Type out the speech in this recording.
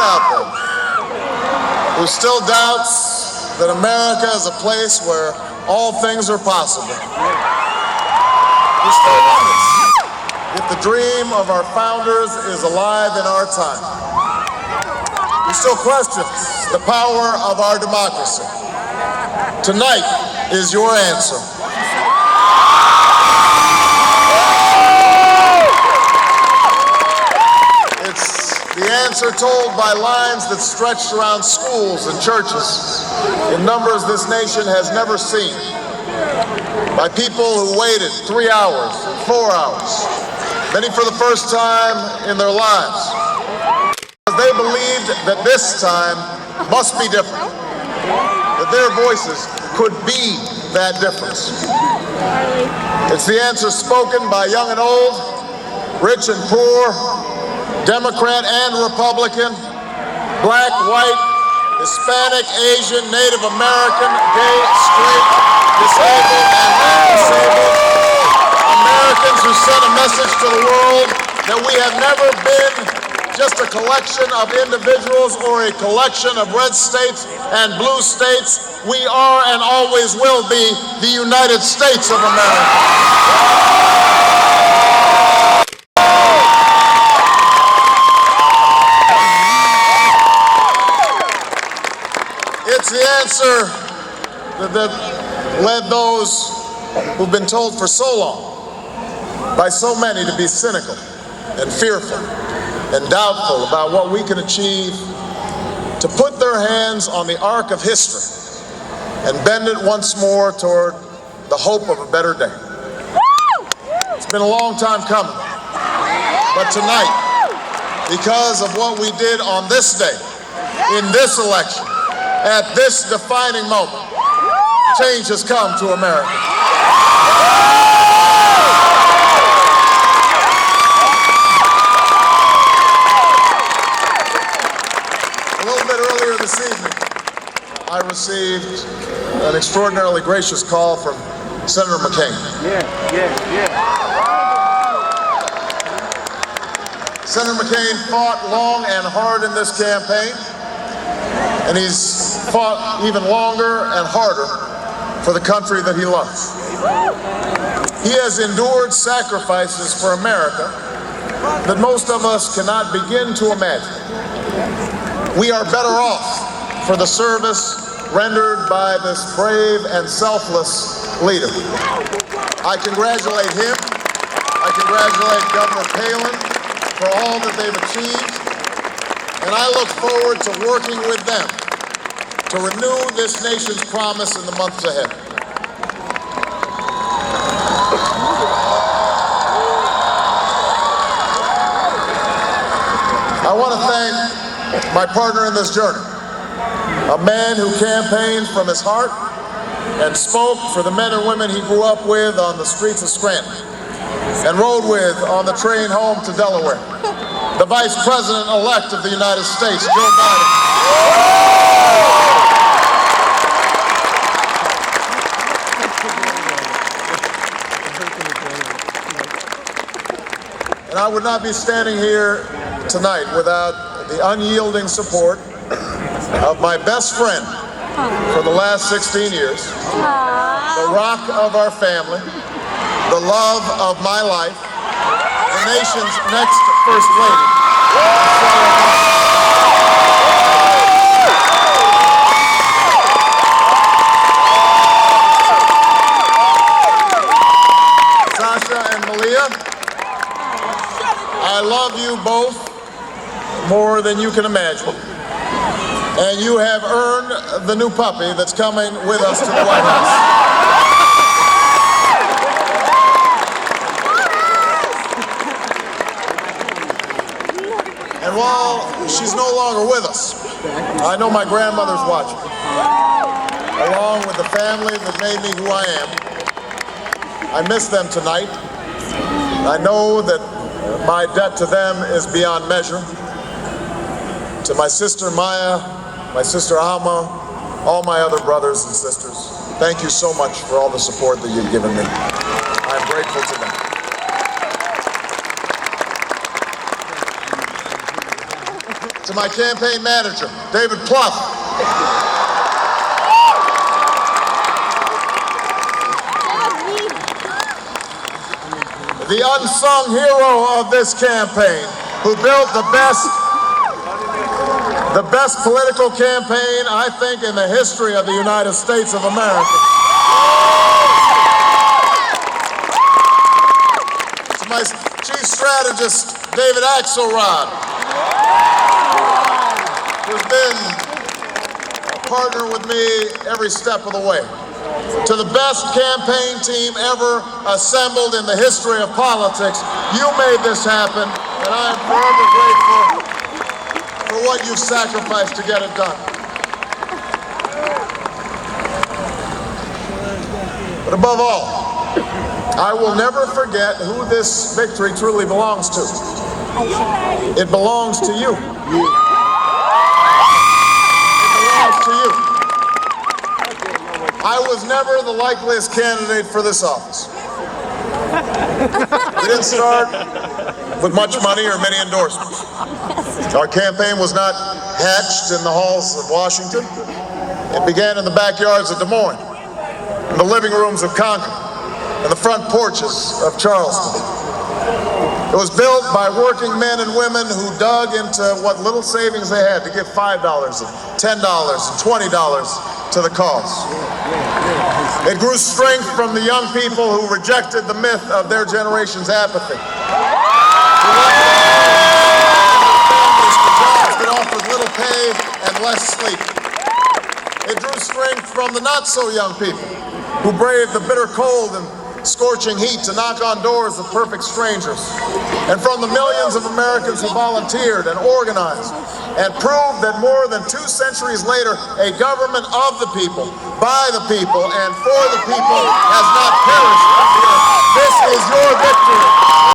out there who still doubts that America is a place where all things are possible, who still wonders if the dream of our founders is alive in our time, who still questions the power of our democracy, tonight is your answer. The answer told by lines that stretched around schools and churches in numbers this nation has never seen, by people who waited 3 hours, 4 hours, many for the first time in their lives, because they believed that this time must be different, that their voices could be that difference. It's the answer spoken by young and old, rich and poor, Democrat and Republican, black, white, Hispanic, Asian, Native American, gay, straight, disabled, and non-disabled, Americans who sent a message to the world that we have never been just a collection of individuals or a collection of red states and blue states. We are and always will be the United States of America. It's the answer that led those who've been told for so long by so many to be cynical and fearful and doubtful about what we can achieve, to put their hands on the arc of history and bend it once more toward the hope of a better day. It's been a long time coming, but tonight, because of what we did on this day, in this election, at this defining moment, change has come to America. A little bit earlier this evening, I received an extraordinarily gracious call from Senator McCain. Senator McCain fought long and hard in this campaign, and he's fought even longer and harder for the country that he loves. He has endured sacrifices for America that most of us cannot begin to imagine. We are better off for the service rendered by this brave and selfless leader. I congratulate him. I congratulate Governor Palin for all that they've achieved. And I look forward to working with them to renew this nation's promise in the months ahead. I want to thank my partner in this journey, a man who campaigned from his heart and spoke for the men and women he grew up with on the streets of Scranton and rode with on the train home to Delaware, the Vice President-elect of the United States, Joe Biden. And I would not be standing here tonight without the unyielding support of my best friend for the last 16 years, the rock of our family, the love of my life, the nation's next First Lady. Sasha and Malia, I love you both more than you can imagine. And you have earned the new puppy that's coming with us to the White House. And while she's no longer with us, I know my grandmother's watching, along with the family that made me who I am. I miss them tonight. I know that my debt to them is beyond measure. To my sister Maya, my sister Alma, all my other brothers and sisters, thank you so much for all the support that you've given me. I'm grateful to them. to my campaign manager, David Plouffe. The unsung hero of this campaign, who built the best political campaign, I think, in the history of the United States of America. To my chief strategist, David Axelrod, who's been a partner with me every step of the way. To the best campaign team ever assembled in the history of politics, you made this happen, and I am forever grateful for what you've sacrificed to get it done. But above all, I will never forget who this victory truly belongs to. It belongs to you. It belongs to you. I was never the likeliest candidate for this office. We didn't start with much money or many endorsements. Our campaign was not hatched in the halls of Washington. It began in the backyards of Des Moines, in the living rooms of Concord, and the front porches of Charleston. It was built by working men and women who dug into what little savings they had to give $5 and $10 and $20 to the cause. It grew strength from the young people who rejected the myth of their generation's apathy. Jobs that offered little pay and less sleep. It drew strength from the not-so-young people who braved the bitter cold and scorching heat to knock on doors of perfect strangers, and from the millions of Americans who volunteered and organized and proved that more than 2 centuries later, a government of the people, by the people, and for the people has not perished. This is your victory.